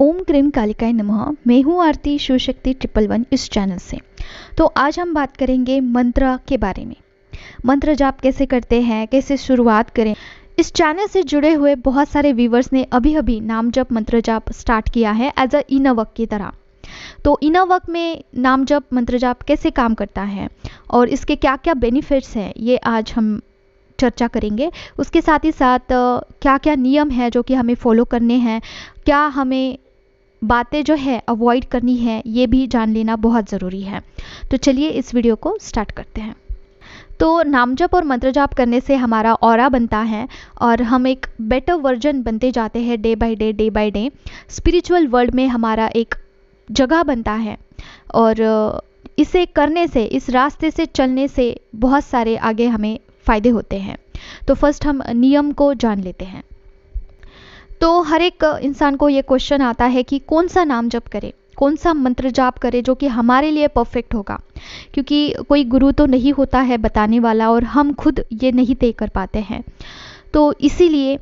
ओम cream कालिकाय नमः। मैं हूँ आरती शिवशक्ति 111 इस चैनल से। तो आज हम बात करेंगे मंत्र के बारे में। मंत्र जाप कैसे करते हैं, कैसे शुरुआत करें। इस चैनल से जुड़े हुए बहुत सारे व्यूवर्स ने अभी अभी नाम जप मंत्र जाप स्टार्ट किया है एज अ इनर वर्क की तरह। तो इनर वर्क में नाम जप मंत्र जाप कैसे काम करता है और इसके क्या क्या बेनिफिट्स हैं, ये आज हम चर्चा करेंगे। उसके साथ ही साथ क्या क्या नियम है जो कि हमें फॉलो करने हैं, क्या हमें बातें जो है अवॉइड करनी है, ये भी जान लेना बहुत ज़रूरी है। तो चलिए इस वीडियो को स्टार्ट करते हैं। तो नाम जप और मंत्र जाप करने से हमारा ऑरा बनता है और हम एक बेटर वर्जन बनते जाते हैं day by day. Spiritual world में हमारा एक जगह बनता है और इसे करने से, इस रास्ते से चलने से बहुत सारे आगे हमें फ़ायदे होते हैं। तो फर्स्ट हम नियम को जान लेते हैं। तो हर एक इंसान को ये क्वेश्चन आता है कि कौन सा नाम जप करे, कौन सा मंत्र जाप करे जो कि हमारे लिए परफेक्ट होगा, क्योंकि कोई गुरु तो नहीं होता है बताने वाला और हम खुद ये नहीं तय कर पाते हैं। तो इसीलिए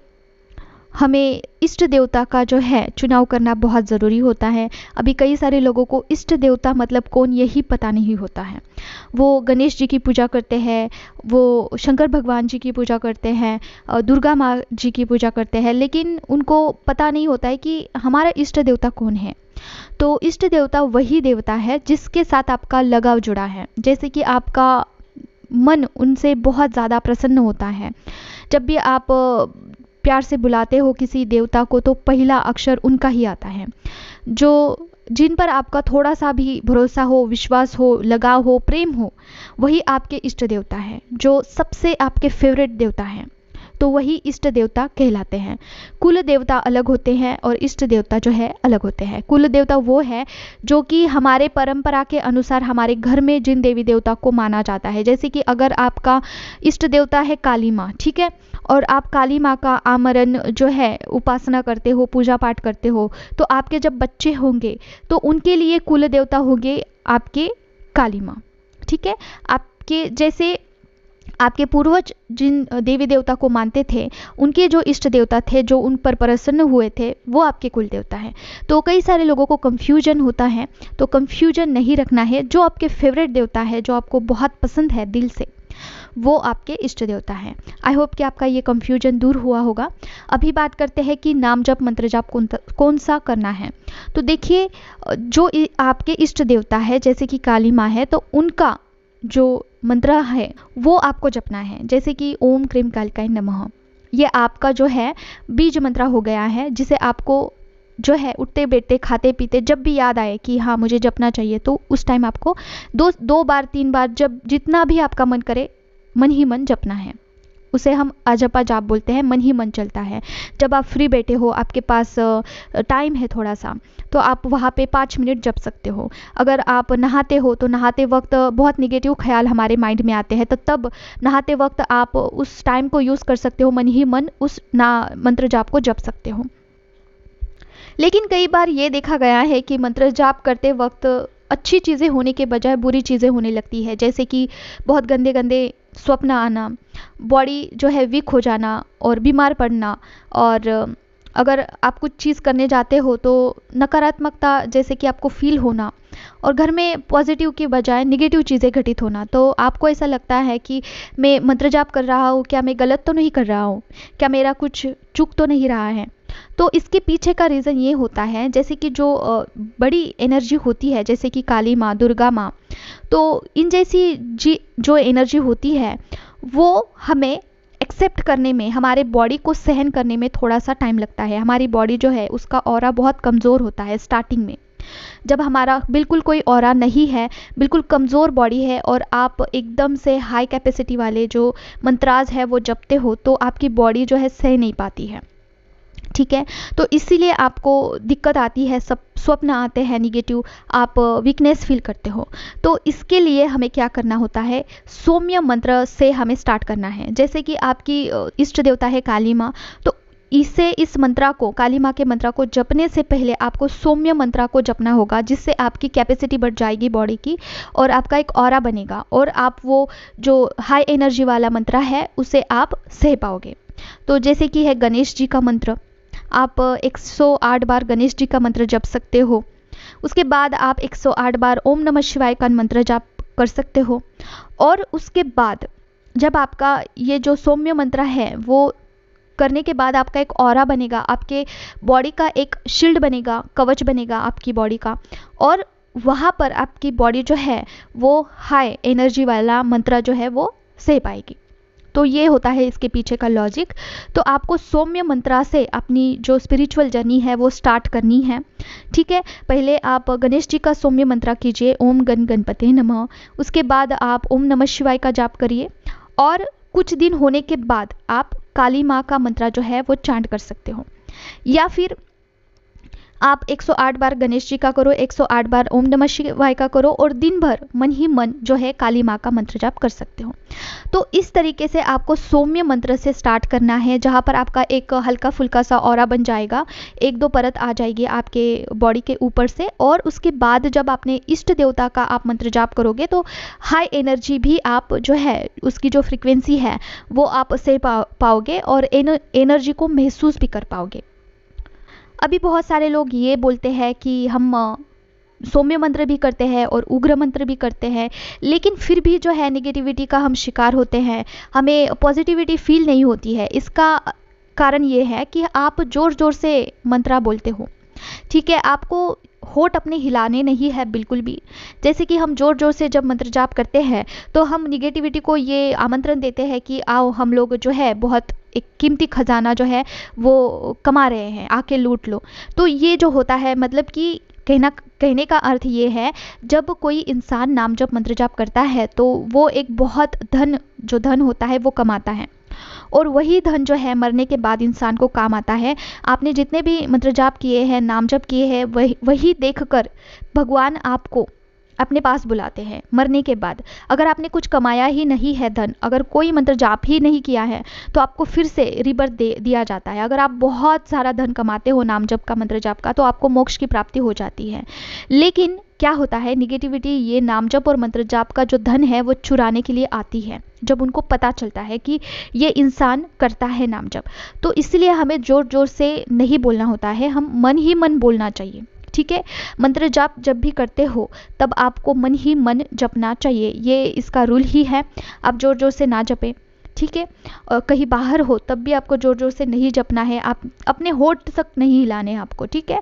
हमें इष्ट देवता का जो है चुनाव करना बहुत ज़रूरी होता है। अभी कई सारे लोगों को इष्ट देवता मतलब कौन यही पता नहीं होता है। वो गणेश जी की पूजा करते हैं, वो शंकर भगवान जी की पूजा करते हैं, दुर्गा माँ जी की पूजा करते हैं, लेकिन उनको पता नहीं होता है कि हमारा इष्ट देवता कौन है। तो इष्ट देवता वही देवता है जिसके साथ आपका लगाव जुड़ा है, जैसे कि आपका मन उनसे बहुत ज़्यादा प्रसन्न होता है। जब भी आप प्यार से बुलाते हो किसी देवता को तो पहला अक्षर उनका ही आता है। जिन पर आपका थोड़ा सा भी भरोसा हो, विश्वास हो, लगाव हो, प्रेम हो, वही आपके इष्ट देवता है। जो सबसे आपके फेवरेट देवता हैं तो वही इष्ट देवता कहलाते हैं। कुल देवता अलग होते हैं और इष्ट देवता जो है अलग होते हैं। कुल देवता वो है जो कि हमारे परंपरा के अनुसार हमारे घर में जिन देवी देवता को माना जाता है। जैसे कि अगर आपका इष्ट देवता है काली माँ, ठीक है, और आप काली माँ का आमरण जो है उपासना करते हो, पूजा पाठ करते हो, तो आपके जब बच्चे होंगे तो उनके लिए कुल देवता होंगे आपके काली माँ, ठीक है। आपके जैसे आपके पूर्वज जिन देवी देवता को मानते थे, उनके जो इष्ट देवता थे, जो उन पर प्रसन्न हुए थे, वो आपके कुल देवता हैं। तो कई सारे लोगों को कंफ्यूजन होता है, तो कंफ्यूजन नहीं रखना है। जो आपके फेवरेट देवता है, जो आपको बहुत पसंद है दिल से, वो आपके इष्ट देवता हैं। आई होप कि आपका ये कंफ्यूजन दूर हुआ होगा। अभी बात करते हैं कि नाम जप मंत्र जाप कौन सा करना है। तो देखिए, जो आपके इष्ट देवता है जैसे कि काली माँ है, तो उनका जो मंत्र है वो आपको जपना है। जैसे कि ओम क्रीम कालिकाय नमः, ये आपका जो है बीज मंत्र हो गया है, जिसे आपको जो है उठते बैठते खाते पीते जब भी याद आए कि हाँ मुझे जपना चाहिए, तो उस टाइम आपको दो बार 3 बार, जब जितना भी आपका मन करे, मन ही मन जपना है। उसे हम अजपा जाप बोलते हैं, मन ही मन चलता है। जब आप फ्री बैठे हो, आपके पास टाइम है थोड़ा सा, तो आप वहाँ पे 5 मिनट जप सकते हो। अगर आप नहाते हो तो नहाते वक्त बहुत निगेटिव ख्याल हमारे माइंड में आते हैं, तो तब नहाते वक्त आप उस टाइम को यूज़ कर सकते हो, मन ही मन उस मंत्र जाप को जप सकते हो। लेकिन कई बार ये देखा गया है कि मंत्र जाप करते वक्त अच्छी चीज़ें होने के बजाय बुरी चीज़ें होने लगती है। जैसे कि बहुत गंदे गंदे स्वप्न आना, बॉडी जो है वीक हो जाना और बीमार पड़ना, और अगर आप कुछ चीज़ करने जाते हो तो नकारात्मकता जैसे कि आपको फील होना, और घर में पॉजिटिव की बजाय नेगेटिव चीज़ें घटित होना। तो आपको ऐसा लगता है कि मैं मंत्र जाप कर रहा हूँ, क्या मैं गलत तो नहीं कर रहा हूँ, क्या मेरा कुछ चूक तो नहीं रहा है। तो इसके पीछे का रीज़न ये होता है, जैसे कि जो बड़ी एनर्जी होती है, जैसे कि काली माँ, दुर्गा माँ, तो इन जैसी जो एनर्जी होती है वो हमें एक्सेप्ट करने में, हमारे बॉडी को सहन करने में थोड़ा सा टाइम लगता है। हमारी बॉडी जो है उसका ऑरा बहुत कमज़ोर होता है स्टार्टिंग में। जब हमारा बिल्कुल कोई ऑरा नहीं है, बिल्कुल कमज़ोर बॉडी है, और आप एकदम से हाई कैपेसिटी वाले जो मंत्राज है वो जपते हो, तो आपकी बॉडी जो है सह नहीं पाती है, ठीक है। तो इसीलिए आपको दिक्कत आती है, सब स्वप्न आते हैं निगेटिव, आप वीकनेस फील करते हो। तो इसके लिए हमें क्या करना होता है, सौम्य मंत्र से हमें स्टार्ट करना है। जैसे कि आपकी इष्ट देवता है काली माँ, तो इस मंत्रा को, काली माँ के मंत्रा को जपने से पहले आपको सौम्य मंत्रा को जपना होगा, जिससे आपकी कैपेसिटी बढ़ जाएगी बॉडी की, और आपका एक ऑरा बनेगा, और आप वो जो हाई एनर्जी वाला मंत्र है उसे आप सह पाओगे। तो जैसे कि है गणेश जी का मंत्र, आप 108 बार गणेश जी का मंत्र जप सकते हो। उसके बाद आप 108 बार ओम नमः शिवाय का मंत्र जाप कर सकते हो। और उसके बाद जब आपका ये जो सौम्य मंत्र है वो करने के बाद आपका एक ऑरा बनेगा, आपके बॉडी का एक शील्ड बनेगा, कवच बनेगा आपकी बॉडी का, और वहाँ पर आपकी बॉडी जो है वो हाई एनर्जी वाला मंत्र जो है वो सह पाएगी। तो ये होता है इसके पीछे का लॉजिक। तो आपको सौम्य मंत्रा से अपनी जो स्पिरिचुअल जर्नी है वो स्टार्ट करनी है। ठीक है, पहले आप गणेश जी का सौम्य मंत्रा कीजिए, ओम गण गणपते नमः। उसके बाद आप ओम नमः शिवाय का जाप करिए, और कुछ दिन होने के बाद आप काली माँ का मंत्र जो है वो चांट कर सकते हो। या फिर आप 108 बार गणेश जी का करो, 108 बार ओम नमः शिवाय का करो, और दिन भर मन ही मन जो है काली माँ का मंत्र जाप कर सकते हो। तो इस तरीके से आपको सौम्य मंत्र से स्टार्ट करना है, जहाँ पर आपका एक हल्का फुल्का सा ऑरा बन जाएगा, एक दो परत आ जाएगी आपके बॉडी के ऊपर से। और उसके बाद जब आपने इष्ट देवता का आप मंत्र जाप करोगे तो हाई एनर्जी भी आप जो है उसकी जो फ्रिक्वेंसी है वो आप से पाओगे, और एनर्जी को महसूस भी कर पाओगे। अभी बहुत सारे लोग ये बोलते हैं कि हम सौम्य मंत्र भी करते हैं और उग्र मंत्र भी करते हैं, लेकिन फिर भी जो है नेगेटिविटी का हम शिकार होते हैं, हमें पॉजिटिविटी फील नहीं होती है। इसका कारण ये है कि आप ज़ोर ज़ोर से मंत्रा बोलते हो। ठीक है, आपको होठ अपने हिलाने नहीं है बिल्कुल भी। जैसे कि हम जोर जोर से जब मंत्र जाप करते हैं तो हम निगेटिविटी को ये आमंत्रण देते हैं कि आओ हम लोग जो है बहुत एक कीमती खजाना जो है वो कमा रहे हैं, आके लूट लो। तो ये जो होता है मतलब कि कहने का अर्थ ये है, जब कोई इंसान नाम जप मंत्र जाप करता है तो वो एक बहुत धन होता है वो कमाता है, और वही धन जो है मरने के बाद इंसान को काम आता है। आपने जितने भी मंत्र जाप किए हैं, नाम जप किए हैं, वही देखकर भगवान आपको अपने पास बुलाते हैं मरने के बाद। अगर आपने कुछ कमाया ही नहीं है धन, अगर कोई मंत्र जाप ही नहीं किया है, तो आपको फिर से रिबर्थ दिया जाता है। अगर आप बहुत सारा धन कमाते हो नाम जप का मंत्र जाप का, तो आपको मोक्ष की प्राप्ति हो जाती है। लेकिन क्या होता है, निगेटिविटी ये नाम जप और मंत्र जाप का जो धन है वो चुराने के लिए आती है, जब उनको पता चलता है कि ये इंसान करता है नाम जप। तो इसलिए हमें जोर जोर से नहीं बोलना होता है, हम मन ही मन बोलना चाहिए। ठीक है, मंत्र जाप जब भी करते हो तब आपको मन ही मन जपना चाहिए, ये इसका रूल ही है। आप जोर जोर से ना जपें। ठीक है, कहीं बाहर हो तब भी आपको जोर जोर से नहीं जपना है, आप अपने होठ तक नहीं हिलाने हैं आपको। ठीक है,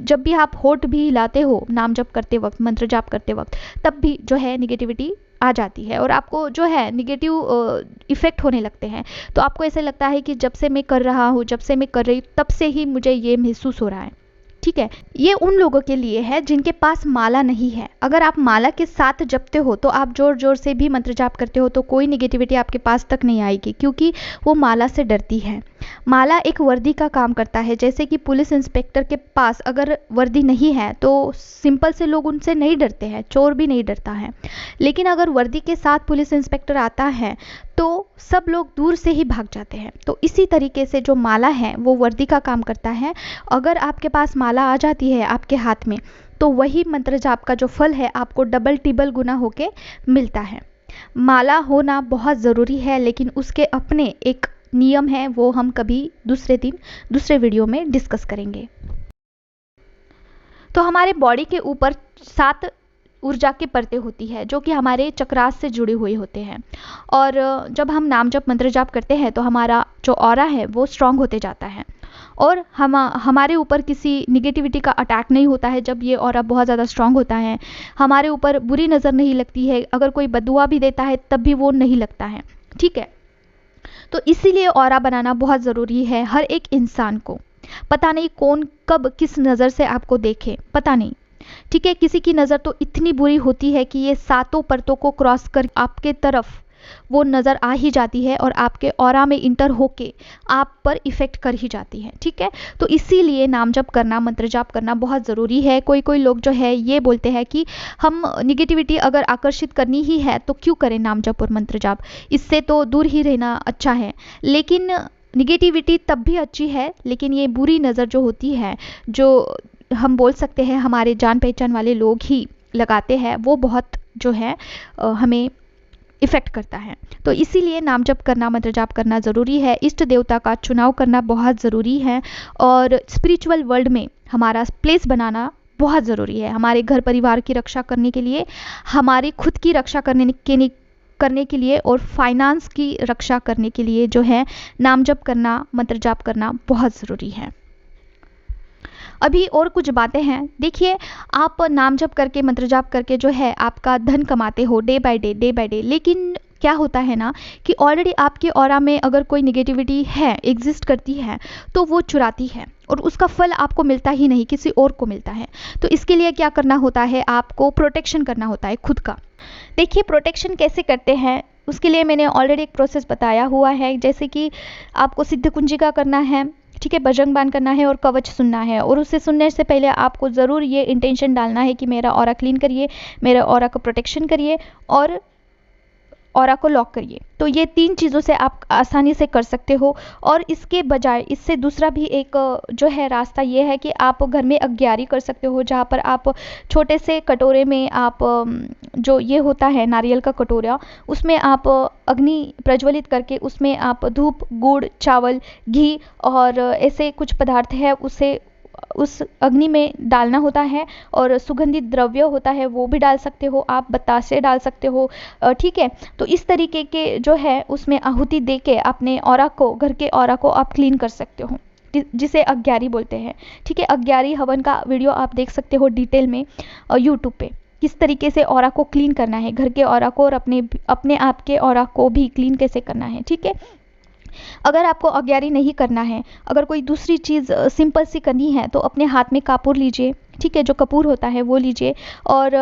जब भी आप होठ भी हिलाते हो नाम जप करते वक्त, मंत्र जाप करते वक्त, तब भी जो है निगेटिविटी आ जाती है और आपको जो है निगेटिव इफेक्ट होने लगते हैं। तो आपको ऐसा लगता है कि जब से मैं कर रहा हूँ, जब से मैं कर रही हूँ, तब से ही मुझे ये महसूस हो रहा है। ठीक है, ये उन लोगों के लिए है जिनके पास माला नहीं है। अगर आप माला के साथ जपते हो तो आप जोर जोर से भी मंत्र जाप करते हो तो कोई निगेटिविटी आपके पास तक नहीं आएगी, क्योंकि वो माला से डरती है। माला एक वर्दी का काम करता है। जैसे कि पुलिस इंस्पेक्टर के पास अगर वर्दी नहीं है तो सिंपल से लोग उनसे नहीं डरते हैं, चोर भी नहीं डरता है। लेकिन अगर वर्दी के साथ पुलिस इंस्पेक्टर आता है तो सब लोग दूर से ही भाग जाते हैं। तो इसी तरीके से जो माला है वो वर्दी का काम करता है। अगर आपके पास माला आ जाती है आपके हाथ में तो वही मंत्र जाप का जो फल है आपको डबल टिबल गुना होके मिलता है। माला होना बहुत ज़रूरी है, लेकिन उसके अपने एक नियम है, वो हम कभी दूसरे दिन दूसरे वीडियो में डिस्कस करेंगे। तो हमारे बॉडी के ऊपर 7 ऊर्जा की परतें होती है जो कि हमारे चक्रास से जुड़े हुए होते हैं, और जब हम नाम जप मंत्र जाप करते हैं तो हमारा जो ऑरा है वो स्ट्रांग होते जाता है, और हमारे ऊपर किसी निगेटिविटी का अटैक नहीं होता है। जब ये ऑरा बहुत ज़्यादा स्ट्रांग होता है, हमारे ऊपर बुरी नज़र नहीं लगती है, अगर कोई बददुआ भी देता है तब भी वो नहीं लगता है। ठीक है, तो इसीलिए ऑरा बनाना बहुत ज़रूरी है हर एक इंसान को। पता नहीं कौन कब किस नज़र से आपको देखे, पता नहीं। ठीक है, किसी की नज़र तो इतनी बुरी होती है कि ये 7 परतों को क्रॉस कर आपके तरफ वो नज़र आ ही जाती है और आपके ऑरा में इंटर होके आप पर इफ़ेक्ट कर ही जाती है। ठीक है, तो इसीलिए नाम जप करना, मंत्र जाप करना बहुत ज़रूरी है। कोई लोग जो है ये बोलते हैं कि हम निगेटिविटी अगर आकर्षित करनी ही है तो क्यों करें नाम जप और मंत्र जाप, इससे तो दूर ही रहना अच्छा है। लेकिन निगेटिविटी तब भी अच्छी है, लेकिन ये बुरी नज़र जो होती है, जो हम बोल सकते हैं हमारे जान पहचान वाले लोग ही लगाते हैं, वो बहुत जो है हमें इफेक्ट करता है। तो इसीलिए नाम जप करना, मंत्र जाप करना ज़रूरी है। इष्ट देवता का चुनाव करना बहुत ज़रूरी है और स्पिरिचुअल वर्ल्ड में हमारा प्लेस बनाना बहुत ज़रूरी है। हमारे घर परिवार की रक्षा करने के लिए, हमारी खुद की रक्षा करने के लिए और फाइनेंस की रक्षा करने के लिए जो है नाम जप करना, मंत्र जाप करना बहुत ज़रूरी है। अभी और कुछ बातें हैं। देखिए, आप नाम जप करके, मंत्र जाप करके जो है आपका धन कमाते हो डे बाय डे, लेकिन क्या होता है ना कि ऑलरेडी आपके ऑरा में अगर कोई निगेटिविटी है, एग्जिस्ट करती है, तो वो चुराती है और उसका फल आपको मिलता ही नहीं, किसी और को मिलता है। तो इसके लिए क्या करना होता है, आपको प्रोटेक्शन करना होता है खुद का। देखिए, प्रोटेक्शन कैसे करते हैं, उसके लिए मैंने ऑलरेडी एक प्रोसेस बताया हुआ है। जैसे कि आपको सिद्ध कुंजिका करना है, ठीक है, बजरंग बाण करना है और कवच सुनना है। और उसे सुनने से पहले आपको ज़रूर ये इंटेंशन डालना है कि मेरा ऑरा क्लीन करिए, मेरे ऑरा को प्रोटेक्शन करिए और ऑरा को लॉक करिए। तो ये 3 चीज़ों से आप आसानी से कर सकते हो। और इसके बजाय इससे दूसरा भी एक जो है रास्ता ये है कि आप घर में अग्यारी कर सकते हो, जहाँ पर आप छोटे से कटोरे में आप जो ये होता है नारियल का कटोरा, उसमें आप अग्नि प्रज्वलित करके उसमें आप धूप, गुड़, चावल, घी और ऐसे कुछ पदार्थ है उसे उस अग्नि में डालना होता है। और सुगंधित द्रव्य होता है वो भी डाल सकते हो आप, बतासे डाल सकते हो, ठीक है। तो इस तरीके के जो है उसमें आहुति दे के अपने ऑरा को, घर के ऑरा को आप क्लीन कर सकते हो, जिसे अग्यारी बोलते हैं, ठीक है। अग्यारी हवन का वीडियो आप देख सकते हो डिटेल में यूट्यूब पे, किस तरीके से ऑरा को क्लीन करना है, घर के ऑरा को और अपने आप के ऑरा को भी क्लीन कैसे करना है, ठीक है। अगर आपको अग्यारी नहीं करना है, अगर कोई दूसरी चीज़ सिंपल सी करनी है, तो अपने हाथ में कापूर लीजिए, ठीक है, जो कपूर होता है वो लीजिए और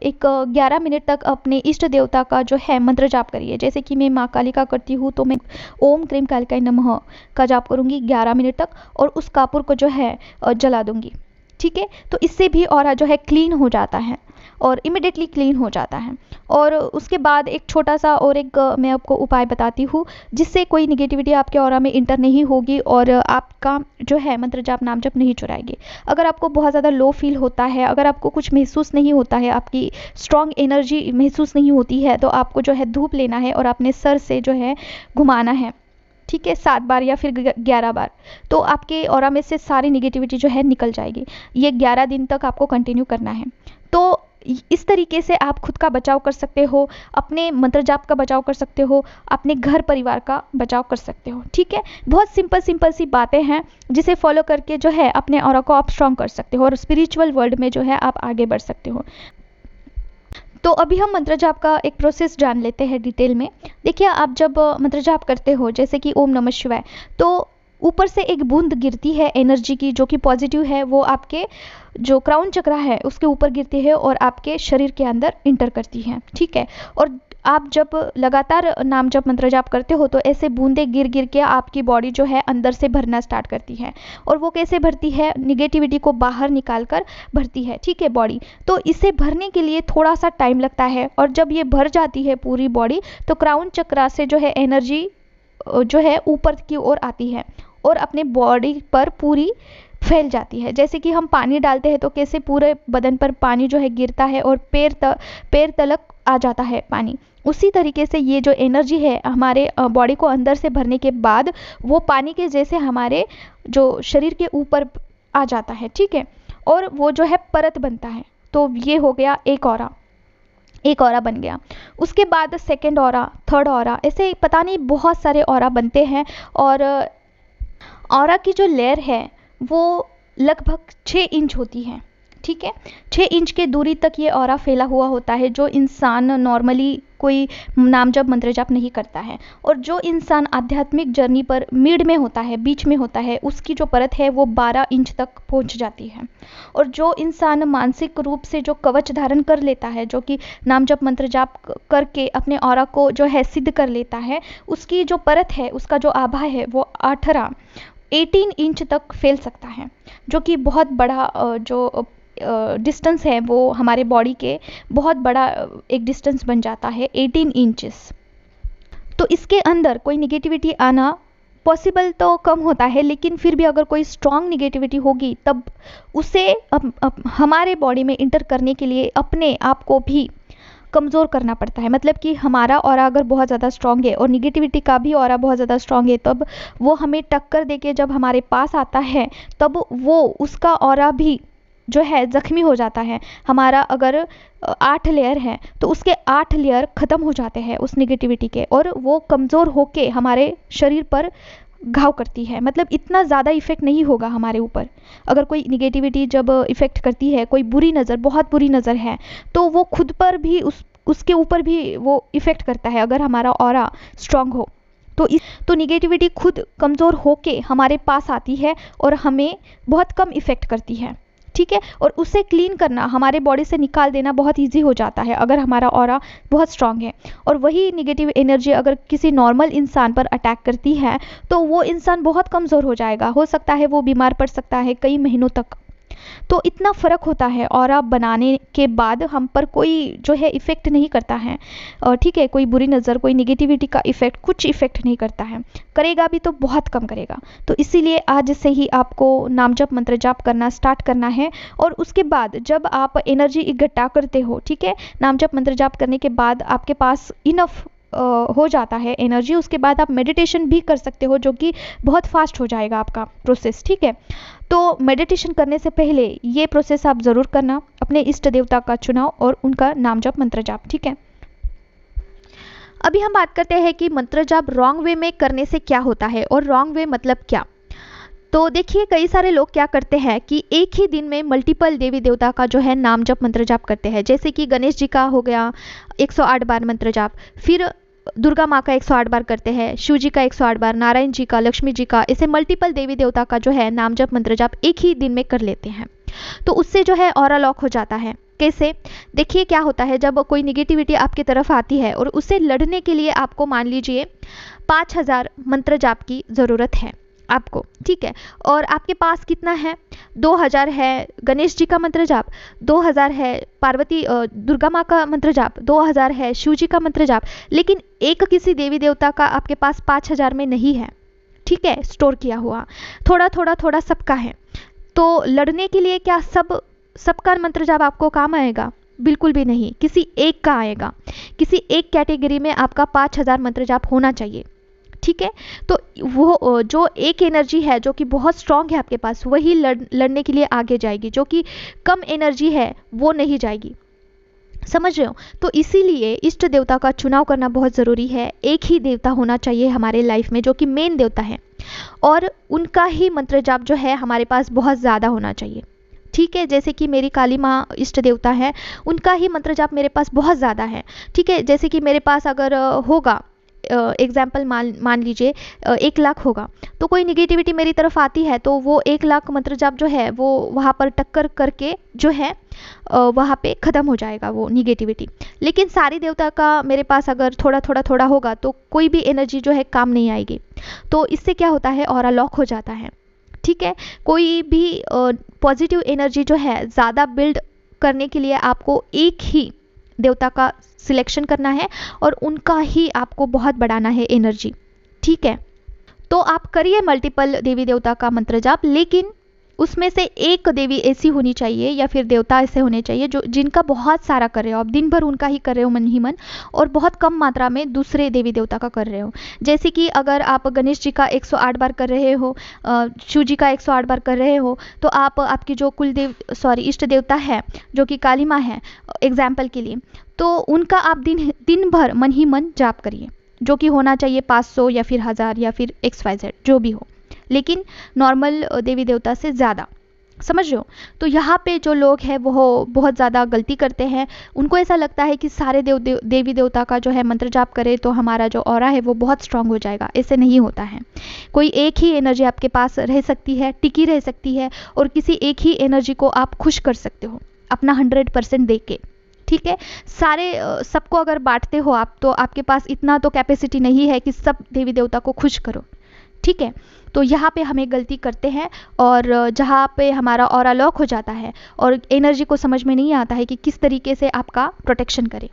एक 11 मिनट तक अपने इष्ट देवता का जो है मंत्र जाप करिए। जैसे कि मैं माँ काली का करती हूँ, तो मैं ओम क्रीम कालिकाय नमः का जाप करूँगी 11 मिनट तक और उस कापूर को जो है जला दूँगी, ठीक है। तो इससे भी ऑरा जो है क्लीन हो जाता है और इमिडिएटली क्लीन हो जाता है। और उसके बाद एक छोटा सा और एक मैं आपको उपाय बताती हूँ, जिससे कोई निगेटिविटी आपके ऑरा में इंटर नहीं होगी और आपका जो है मंत्र जाप, नाम जप नहीं चुराएगी। अगर आपको बहुत ज़्यादा लो फील होता है, अगर आपको कुछ महसूस नहीं होता है, आपकी स्ट्रॉन्ग एनर्जी महसूस नहीं होती है, तो आपको जो है धूप लेना है और अपने सर से जो है घुमाना है, ठीक है, 7 बार या फिर 11 बार। तो आपके ऑरा में से सारी निगेटिविटी जो है निकल जाएगी। ये 11 दिन तक आपको कंटिन्यू करना है। तो इस तरीके से आप खुद का बचाव कर सकते हो, अपने मंत्र जाप का बचाव कर सकते हो, अपने घर परिवार का बचाव कर सकते हो, ठीक है। बहुत सिंपल सी बातें हैं जिसे फॉलो करके जो है अपने ऑरा को आप स्ट्रॉन्ग कर सकते हो और स्पिरिचुअल वर्ल्ड में जो है आप आगे बढ़ सकते हो। तो अभी हम मंत्र जाप का एक प्रोसेस जान लेते हैं डिटेल में। देखिए, आप जब मंत्र जाप करते हो, जैसे कि ओम नमः शिवाय, तो ऊपर से एक बूंद गिरती है एनर्जी की, जो कि पॉजिटिव है, वो आपके जो क्राउन चक्रा है उसके ऊपर गिरती है और आपके शरीर के अंदर इंटर करती है, ठीक है। और आप जब लगातार नाम जप मंत्र जाप करते हो, तो ऐसे बूंदे गिर गिर के आपकी बॉडी जो है अंदर से भरना स्टार्ट करती है। और वो कैसे भरती है, निगेटिविटी को बाहर निकाल कर भरती है, ठीक है, बॉडी। तो इसे भरने के लिए थोड़ा सा टाइम लगता है और जब ये भर जाती है पूरी बॉडी, तो क्राउन चक्रा से जो है एनर्जी जो है ऊपर की ओर आती है और अपने बॉडी पर पूरी फैल जाती है। जैसे कि हम पानी डालते हैं तो कैसे पूरे बदन पर पानी जो है गिरता है और पैर तलक आ जाता है पानी, उसी तरीके से ये जो एनर्जी है हमारे बॉडी को अंदर से भरने के बाद वो पानी के जैसे हमारे जो शरीर के ऊपर आ जाता है, ठीक है। और वो जो है परत बनता है। तो ये हो गया एक ऑरा बन गया। उसके बाद सेकेंड ऑरा, थर्ड ऑरा, ऐसे पता नहीं बहुत सारे ऑरा बनते हैं। और ऑरा की जो लेयर है वो लगभग 6 इंच होती है, ठीक है। 6 इंच के दूरी तक ये ऑरा फैला हुआ होता है, जो इंसान नॉर्मली कोई नाम जप मंत्र जाप नहीं करता है। और जो इंसान आध्यात्मिक जर्नी पर मिड में होता है, बीच में होता है, उसकी जो परत है वो 12 इंच तक पहुंच जाती है। और जो इंसान मानसिक रूप से जो कवच धारण कर लेता है, जो कि नाम जप मंत्र जाप करके अपने ऑरा को जो है सिद्ध कर लेता है, उसकी जो परत है, उसका जो आभा है वो 18 इंच तक फैल सकता है, जो कि बहुत बड़ा जो डिस्टेंस है वो हमारे बॉडी के बहुत बड़ा एक डिस्टेंस बन जाता है, 18 इंचेस। तो इसके अंदर कोई निगेटिविटी आना पॉसिबल तो कम होता है, लेकिन फिर भी अगर कोई स्ट्रॉन्ग निगेटिविटी होगी तब उसे हमारे बॉडी में इंटर करने के लिए अपने आप को भी कमज़ोर करना पड़ता है। मतलब कि हमारा ऑरा अगर बहुत ज़्यादा स्ट्रांग है और निगेटिविटी का भी ऑरा बहुत ज़्यादा स्ट्रांग है, तब वो हमें टक्कर देके जब हमारे पास आता है, तब वो उसका ऑरा भी जो है ज़ख्मी हो जाता है। हमारा अगर 8 लेयर है तो उसके 8 लेयर ख़त्म हो जाते हैं उस निगेटिविटी के, और वो कमज़ोर होके हमारे शरीर पर घाव करती है। मतलब इतना ज़्यादा इफ़ेक्ट नहीं होगा हमारे ऊपर। अगर कोई निगेटिविटी जब इफ़ेक्ट करती है, कोई बुरी नज़र, बहुत बुरी नज़र है, तो वो खुद पर भी उसके ऊपर भी वो इफ़ेक्ट करता है। अगर हमारा ऑरा स्ट्रांग हो तो निगेटिविटी खुद कमज़ोर होके हमारे पास आती है और हमें बहुत कम इफ़ेक्ट करती है, ठीक है। और उसे क्लीन करना, हमारे बॉडी से निकाल देना बहुत इजी हो जाता है अगर हमारा ऑरा बहुत स्ट्रांग है। और वही निगेटिव एनर्जी अगर किसी नॉर्मल इंसान पर अटैक करती है तो वो इंसान बहुत कमज़ोर हो जाएगा। हो सकता है वो बीमार पड़ सकता है कई महीनों तक। तो इतना फ़र्क होता है। ऑरा बनाने के बाद हम पर कोई जो है इफ़ेक्ट नहीं करता है, ठीक है। कोई बुरी नज़र, कोई निगेटिविटी का इफ़ेक्ट, कुछ इफ़ेक्ट नहीं करता है। करेगा भी तो बहुत कम करेगा। तो इसीलिए आज से ही आपको नाम जप मंत्र जाप करना स्टार्ट करना है। और उसके बाद जब आप एनर्जी इकट्ठा करते हो, ठीक है, नाम जप मंत्र जाप करने के बाद आपके पास इनफ हो जाता है एनर्जी, उसके बाद आप मेडिटेशन भी कर सकते हो, जो कि बहुत फास्ट हो जाएगा आपका प्रोसेस, ठीक है। तो मेडिटेशन करने से पहले ये प्रोसेस आप ज़रूर करना, अपने इष्ट देवता का चुनाव और उनका नाम जप मंत्र जाप, ठीक है। अभी हम बात करते हैं कि मंत्र जाप रॉन्ग वे में करने से क्या होता है, और रॉन्ग वे मतलब क्या। तो देखिए, कई सारे लोग क्या करते हैं कि एक ही दिन में मल्टीपल देवी देवता का जो है नाम जप मंत्र जाप करते हैं। जैसे कि गणेश जी का हो गया 108 बार मंत्र जाप, फिर दुर्गा माँ का 108 बार करते हैं, शिव जी का 108 बार, नारायण जी का, लक्ष्मी जी का, ऐसे मल्टीपल देवी देवता का जो है नाम जप मंत्र जाप एक ही दिन में कर लेते हैं। तो उससे जो है ऑरा लॉक हो जाता है। कैसे? देखिए क्या होता है, जब कोई निगेटिविटी आपकी तरफ आती है और उससे लड़ने के लिए आपको मान लीजिए 5000 मंत्र जाप की ज़रूरत है आपको, ठीक है। और आपके पास कितना है? 2000 है गणेश जी का मंत्र जाप, 2000 है पार्वती दुर्गा माँ का मंत्र जाप, 2000 है शिव जी का मंत्र जाप, लेकिन एक किसी देवी देवता का आपके पास 5000 में नहीं है, ठीक है, स्टोर किया हुआ। थोड़ा थोड़ा थोड़ा सबका है। तो लड़ने के लिए क्या सबका मंत्र जाप आपको काम आएगा? बिल्कुल भी नहीं। किसी एक का आएगा। किसी एक कैटेगरी में आपका 5000 मंत्र जाप होना चाहिए, ठीक है। तो वो जो एक एनर्जी है जो कि बहुत स्ट्रांग है आपके पास, वही लड़ने के लिए आगे जाएगी। जो कि कम एनर्जी है वो नहीं जाएगी। समझ रहे हो? तो इसीलिए इष्ट देवता का चुनाव करना बहुत ज़रूरी है। एक ही देवता होना चाहिए हमारे लाइफ में जो कि मेन देवता है, और उनका ही मंत्र जाप जो है हमारे पास बहुत ज़्यादा होना चाहिए, ठीक है। जैसे कि मेरी काली माँ इष्ट देवता है, उनका ही मंत्र जाप मेरे पास बहुत ज़्यादा है, ठीक है। जैसे कि मेरे पास अगर होगा एग्जाम्पल मान लीजिए 1 लाख होगा, तो कोई निगेटिविटी मेरी तरफ आती है तो वो 1 लाख मंत्र जाप जो है वो वहाँ पर टक्कर करके जो है वहाँ पे ख़त्म हो जाएगा वो निगेटिविटी। लेकिन सारी देवता का मेरे पास अगर थोड़ा थोड़ा थोड़ा होगा तो कोई भी एनर्जी जो है काम नहीं आएगी। तो इससे क्या होता है, ऑरा लॉक हो जाता है, ठीक है। कोई भी पॉजिटिव एनर्जी जो है ज़्यादा बिल्ड करने के लिए आपको एक ही देवता का सिलेक्शन करना है और उनका ही आपको बहुत बढ़ाना है एनर्जी, ठीक है। तो आप करिए मल्टीपल देवी देवता का मंत्र जाप, लेकिन उसमें से एक देवी ऐसी होनी चाहिए या फिर देवता ऐसे होने चाहिए जो जिनका बहुत सारा कर रहे हो आप, दिन भर उनका ही कर रहे हो मन ही मन, और बहुत कम मात्रा में दूसरे देवी देवता का कर रहे हो। जैसे कि अगर आप गणेश जी का 108 बार कर रहे हो, शिव जी का 108 बार कर रहे हो, तो आप आपकी जो इष्ट देवता है जो कि काली माँ है एग्जाम्पल के लिए, तो उनका आप दिन भर मन ही मन जाप करिए, जो कि होना चाहिए 500 या फिर 1000 या फिर XYZ जो भी हो, लेकिन नॉर्मल देवी देवता से ज़्यादा। समझ रहे हो? तो यहाँ पे जो लोग हैं वो बहुत ज़्यादा गलती करते हैं। उनको ऐसा लगता है कि सारे देवी देवता का जो है मंत्र जाप करे तो हमारा जो ऑरा है वो बहुत स्ट्रांग हो जाएगा। ऐसे नहीं होता है। कोई एक ही एनर्जी आपके पास रह सकती है, टिकी रह सकती है, और किसी एक ही एनर्जी को आप खुश कर सकते हो अपना 100% दे के, ठीक है। सारे सबको अगर बांटते हो आप, तो आपके पास इतना तो कैपेसिटी नहीं है कि सब देवी देवता को खुश करो, ठीक है। तो यहाँ पे हमें गलती करते हैं, और जहाँ पे हमारा ऑरा लॉक हो जाता है और एनर्जी को समझ में नहीं आता है कि किस तरीके से आपका प्रोटेक्शन करें।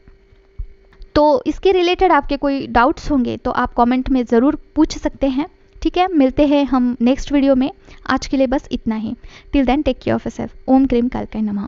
तो इसके रिलेटेड आपके कोई डाउट्स होंगे तो आप कमेंट में ज़रूर पूछ सकते हैं, ठीक है। मिलते हैं हम नेक्स्ट वीडियो में। आज के लिए बस इतना ही। Till then take care of yourself. ओम क्रीम कालकाय नमः।